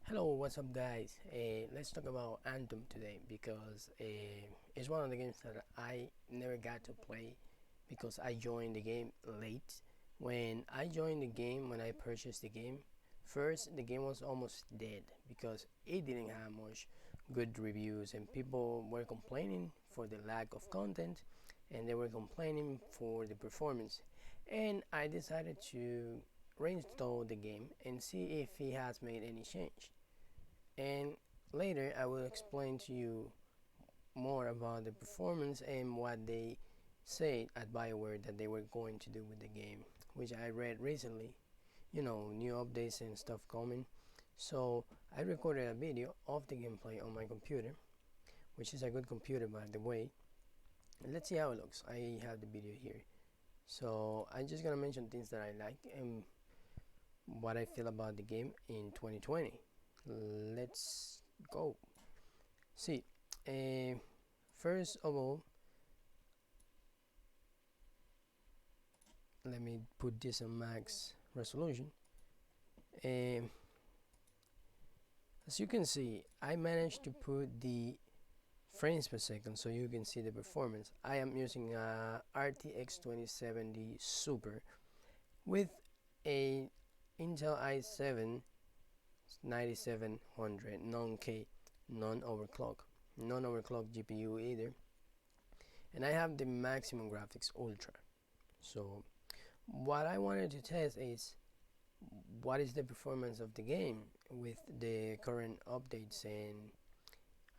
Hello, what's up, guys? Let's talk about Anthem today because it's one of the games that I never got to play because I joined the game late. When I joined the game, when I purchased the game, first the game was almost dead because it didn't have much good reviews and people were complaining for the lack of content and they were complaining for the performance. And I decided to reinstall the game and see if it has made any change. And later I will explain to you more about the performance and what they said at BioWare that they were going to do with the game, which I read recently. New updates and stuff coming. So I recorded a video of the gameplay on my computer, which is a good computer by the way. And let's see how it looks. I have the video here. So I'm just gonna mention things that I like and what I feel about the game in 2020. Let's go. See, uh, first of all, let me put this on max resolution. Um, as you can see, I managed to put the frames per second so you can see the performance. I am using a RTX 2070 Super with a Intel i7 9700 non-K, non-overclock GPU either, and I have the maximum graphics ultra. So what I wanted to test is what is the performance of the game with the current updates, and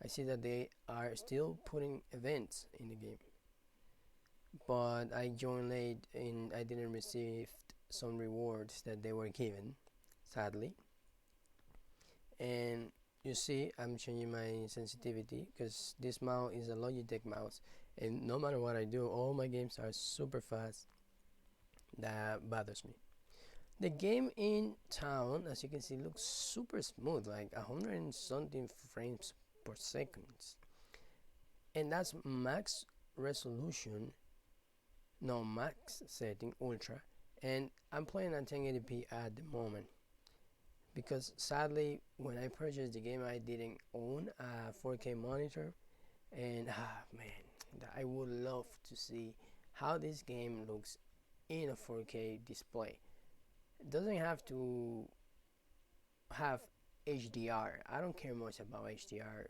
I see that they are still putting events in the game, but I joined late and I didn't receive some rewards that they were given, sadly. And you see I'm changing my sensitivity because this mouse is a Logitech mouse, and no matter what I do, all my games are super fast. That bothers me. The game in town, as you can see, looks super smooth, like 100 and something frames per second, and that's max resolution, no, max setting ultra, and I'm playing at 1080p at the moment because sadly when I purchased the game I didn't own a 4K monitor, and man, I would love to see how this game looks in a 4K display. It doesn't have to have HDR. I don't care much about HDR,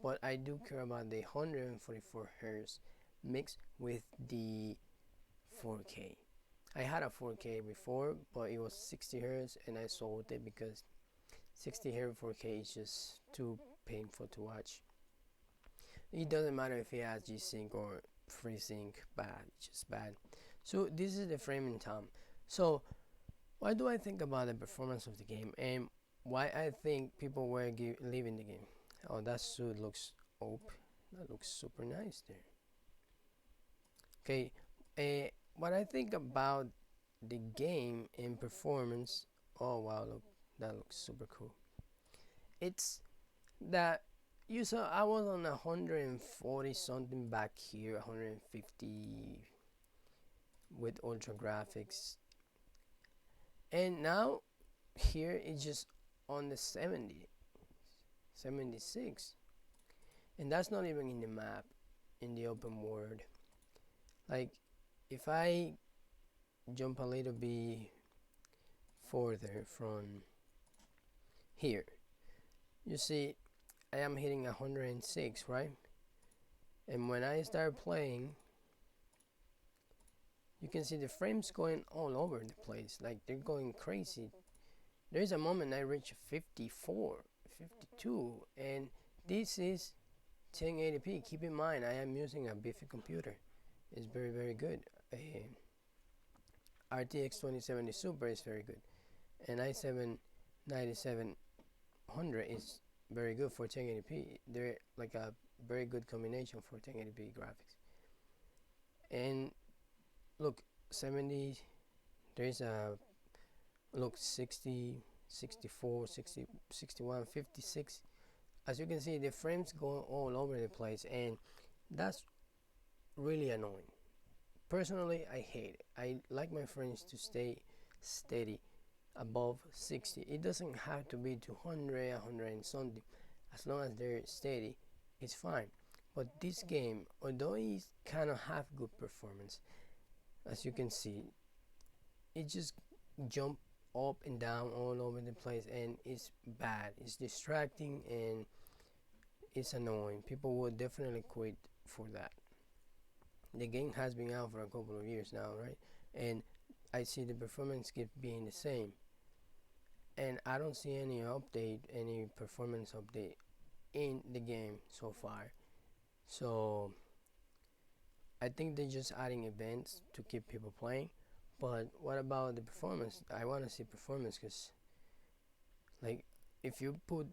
but I do care about the 144 Hz mixed with the 4K. I had a 4K before, but it was 60 Hz and I sold it because 60 Hz 4K is just too painful to watch. It doesn't matter if it has G-Sync or FreeSync, bad, it's just bad. So this is the framing time. So what do I think about the performance of the game and why I think people were leaving the game? Oh, that suit looks that looks super nice there. Okay, what I think about the game and performance. Oh wow, look, that looks super cool. It's that you saw I was on 140 something back here, 150 with ultra graphics, and now here it's just on the 70, 76, and that's not even in the map, in the open world. Like if I jump a little bit further from here, you see I am hitting 106, right? And when I start playing, you can see the frames going all over the place, like they're going crazy. There's a moment I reach 54, 52, and this is 1080p. Keep in mind I am using a beefy computer. It's very good. RTX 2070 Super is very good, and i7 9700 is very good for 1080p. They're like a very good combination for 1080p graphics. And look, 70, there's a look 60, 64, 60, 61, 56. As you can see, the frames go all over the place, and that's really annoying. Personally, I hate it. I like my frames to stay steady above 60. It doesn't have to be 200, 100 and something. As long as they're steady, it's fine. But this game, although it kind of have good performance, as you can see, it just jump up and down all over the place, and it's bad. It's distracting and it's annoying. People will definitely quit for that. The game has been out for a couple of years now, right? And I see the performance keep being the same, and I don't see any performance update in the game so far. So I think they're just adding events to keep people playing. But what about the performance? I want to see performance because, like, if you put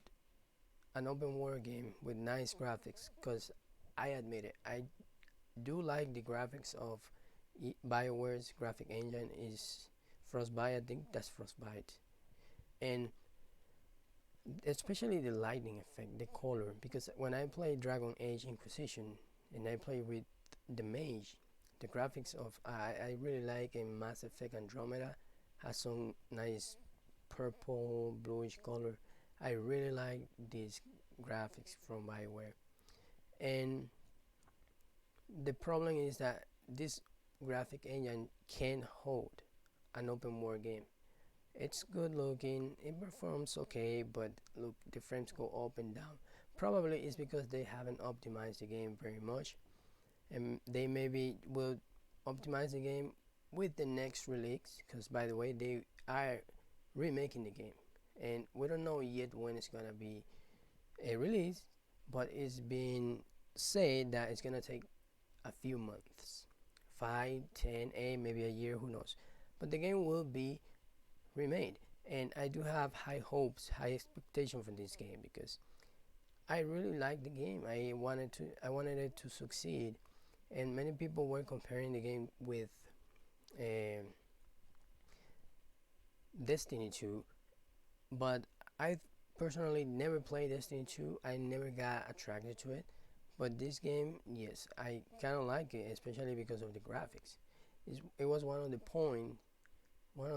an open world game with nice graphics, because I admit it, I do like the graphics of BioWare's graphic engine is Frostbite. I think that's Frostbite, and especially the lighting effect, the color. Because when I play Dragon Age Inquisition and I play with the mage, the graphics of I really like in Mass Effect Andromeda has some nice purple bluish color. I really like these graphics from Bioware, and the problem is that this graphic engine can't hold an open world game. It's good looking, it performs okay, but look, the frames go up and down. Probably it's because they haven't optimized the game very much, and they maybe will optimize the game with the next release. Because by the way, they are remaking the game, and we don't know yet when it's gonna be a release, but it's been said that it's gonna take a few months, 5, 10, 8, maybe a year, who knows. But the game will be remade, and I do have high hopes, high expectation for this game because I really like the game. I wanted it to succeed, and many people were comparing the game with um Destiny 2, but I personally never played Destiny 2. I never got attracted to it. But this game, yes, I kind of like it, especially because of the graphics. It was one of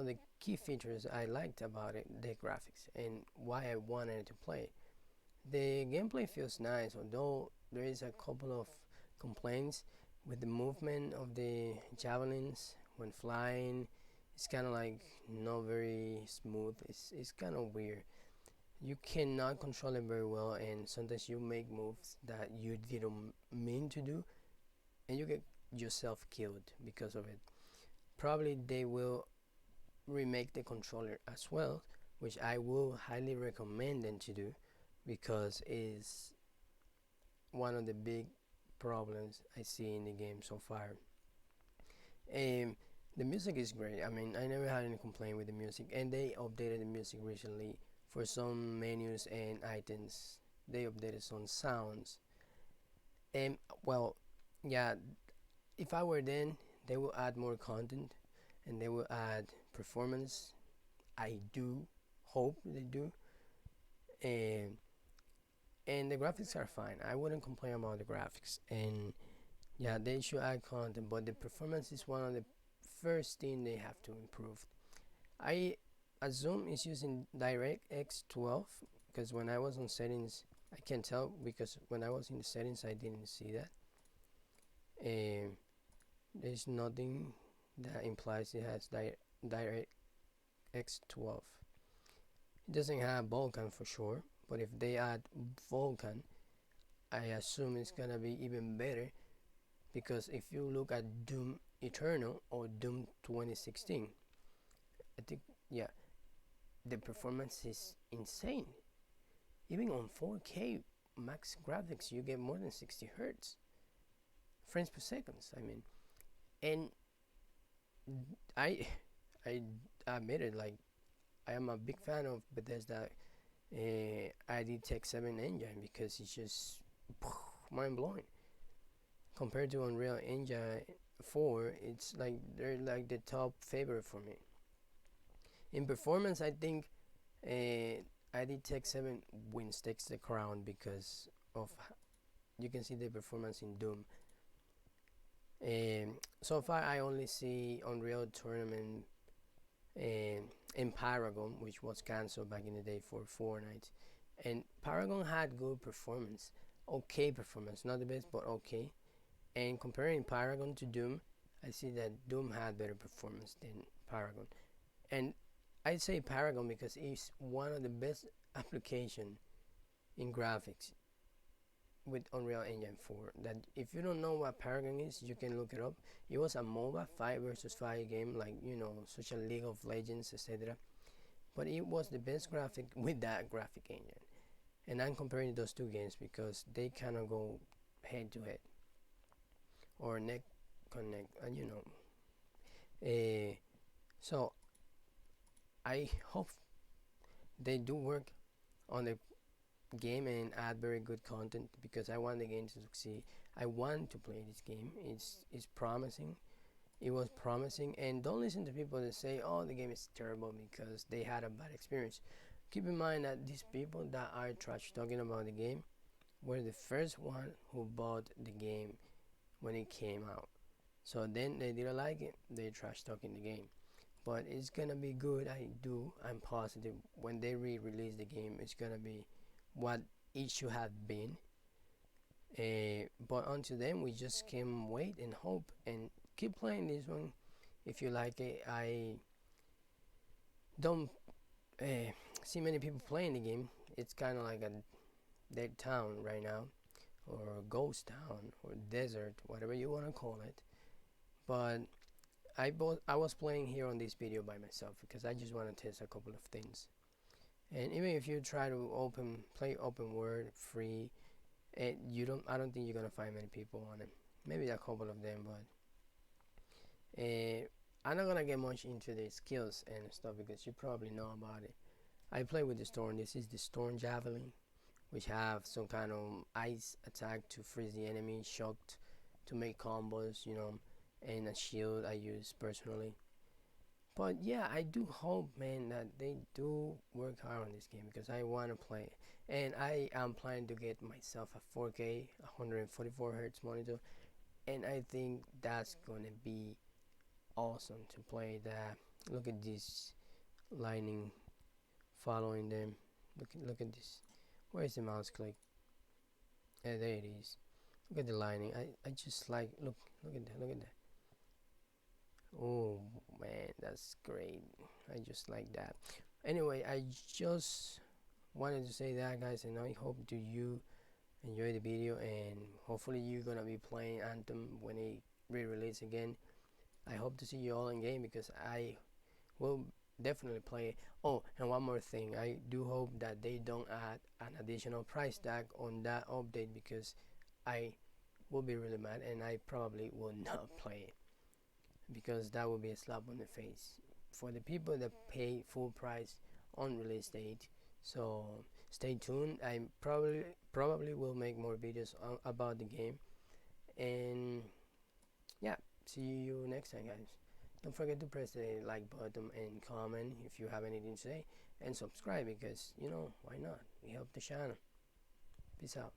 the key features I liked about it, the graphics, and why I wanted to play. The gameplay feels nice, although there is a couple of complaints with the movement of the javelins when flying. It's kind of like not very smooth. It's kind of weird. You cannot control it very well, and sometimes you make moves that you didn't mean to do, and you get yourself killed because of it. Probably they will remake the controller as well, which I will highly recommend them to do because it's one of the big problems I see in the game so far. Um, the music is great. I mean, I never had any complaint with the music, and they updated the music recently for some menus and items. They updated some sounds, and well, yeah. If I were then, they will add more content, and they will add performance. I do hope they do, and the graphics are fine. I wouldn't complain about the graphics, and yeah, they should add content, but the performance is one of the first thing they have to improve. I assume it's using DirectX 12 because when I was on settings, I can tell because when I was in the settings, I didn't see that. And there's nothing that implies it has DirectX 12. It doesn't have Vulkan for sure, but if they add Vulkan, I assume it's gonna be even better because if you look at Doom Eternal or Doom 2016, I think, yeah, the performance is insane. Even on 4K max graphics, you get more than 60 hertz frames per second. I mean, and I I admit it. Like I am a big fan of Bethesda ID Tech 7 engine because it's just mind blowing. Compared to Unreal Engine 4, it's like they're like the top favorite for me. In performance, I think ID Tech 7 wins, takes the crown because of you can see the performance in Doom. So far, I only see Unreal Tournament and Paragon, which was canceled back in the day for Fortnite. And Paragon had good performance, okay performance, not the best, but okay. And comparing Paragon to Doom, I see that Doom had better performance than Paragon. And I say Paragon because it's one of the best application in graphics with Unreal Engine 4. That if you don't know what Paragon is, you can look it up. It was a MOBA 5 versus 5 game, like such a League of Legends, etc. But it was the best graphic with that graphic engine. And I'm comparing those two games because they kind of go head to head or neck connect, Uh, so I hope they do work on the game and add very good content because I want the game to succeed. I want to play this game. It's promising. It was promising, and don't listen to people that say, "Oh, the game is terrible" because they had a bad experience. Keep in mind that these people that are trash talking about the game were the first one who bought the game when it came out. So then they didn't like it. They trash talking the game. But it's gonna be good. I'm positive when they re-release the game, it's gonna be what it should have been. But until then, we just can wait and hope and keep playing this one if you like it. I don't see many people playing the game. It's kind of like a dead town right now, or a ghost town, or desert, whatever you want to call it. But I was playing here on this video by myself because I just want to test a couple of things. And even if you try to play open world free, I don't think you're gonna find many people on it. Maybe a couple of them, but I'm not gonna get much into the skills and stuff because you probably know about it. I play with the Storm. This is the Storm Javelin, which have some kind of ice attack to freeze the enemy, shocked to make combos, and a shield I use personally. But yeah, I do hope, man, that they do work hard on this game because I want to play it. And I am planning to get myself a 4K 144 hertz monitor, and I think that's gonna be awesome to play that. Look at this lightning following them. Look at this. Where is the mouse click? There it is. Look at the lightning. I just like look at that. Look at that. Oh man, that's great. I just like that. Anyway, I just wanted to say that, guys, and I hope do you enjoy the video, and hopefully you're gonna be playing Anthem when it re-release again. I hope to see you all in game because I will definitely play it. Oh, and one more thing, I do hope that they don't add an additional price tag on that update because I will be really mad and I probably will not play it because that would be a slap on the face for the people that pay full price on release date. So stay tuned. I probably will make more videos about the game, and yeah, see you next time, guys. Don't forget to press the like button and comment if you have anything to say, and subscribe because why not, we help the channel. Peace out.